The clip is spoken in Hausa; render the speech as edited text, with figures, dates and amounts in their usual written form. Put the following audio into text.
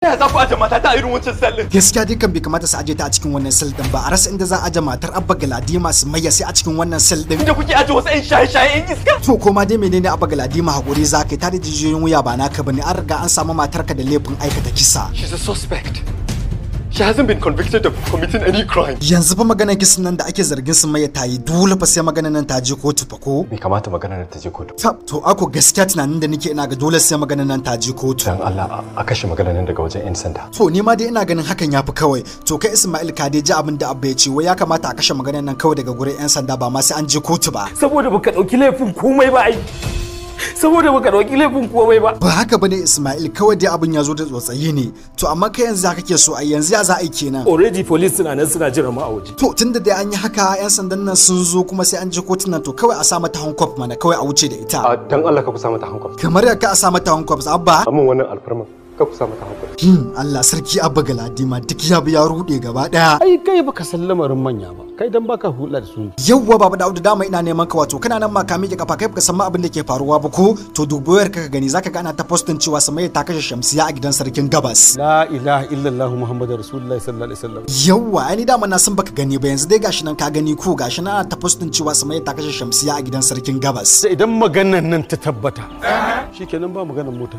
Ya za ku aje mata ta irin wancan sel din? Gaskiya dai kan bai kamata su aje ta a cikin wannan sel din ba. A rasa inda za a aje matar Abba Galadima Sumayya sai a cikin wannan sel din. Inda kuke aje wasu 'yan shaye-shaye 'yan iska? To koma dai menene Abba Galadima hakuri za ka yi ta da jijiyoyin wuya ba naka bane. An riga an samu matarka da laifin aikata kisa. She's a suspect. She hasn't been convicted of committing any crime. Yanzu fa maganar kisan nan da ake zargin Sumayya ta yi dole fa sai maganar nan ta je kotu fa ko? Bai kamata maganar nan ta je kotu. To ako gaskiya tunanin da nake ina ga dole sai maganar nan ta je kotu. Dan Allah a kashe maganar nan daga wajen 'yan sanda. To ni ma dai ina ganin hakan yafi kawai. To kai Ismail ka dai ji abin da Abba ya ce wai ya kamata a kashe maganar nan kawai daga gurin 'yan sanda ba ma sai an je kotu ba. Saboda baka dauki laifin komai ba ai. Saboda baka dauki laifin komai ba. Ba haka bane Ismail, kawai dai abin ya zo da tsotsayi ne. To amma kai yanzu haka ke so ai yanzu ya za a yi kenan. Already police suna nan suna jira mu a waje. To tunda dai an yi haka 'yan sandan nan sun zo kuma sai an je kotun nan to kawai a sa mata handcuff mana kawai a wuce da ita. Dan Allah ka ku sa mata handcuff. Kamar ya ka a sa mata handcuff Abba. Amma wannan alfarma ka ku sa mata handcuff. Allah sarki Abba Galadima duk ya bi ya rude gaba daya. Ai kai baka san lamarin manya ba. Kai dan baka hulɗa da su. Yawwa Baba Daudu dama ina neman ka wato kana nan ma ka miƙe kafa kai baka san ma abin da ke faruwa ba ko to dubuwar ka gani zaka ga ana ta postin cewa Sumayya ta kashe Shamsiya a gidan sarkin Gabas. La ilaha illallah Muhammadur Rasulullahi sallallahu alaihi wasallam. Yawwa ai ni dama na san baka gani ba yanzu dai gashi nan ka gani ko gashi nan ana ta postin cewa Sumayya ta kashe Shamsiya a gidan sarkin Gabas. Sai idan maganar nan ta tabbata shikenan ba maganar mota.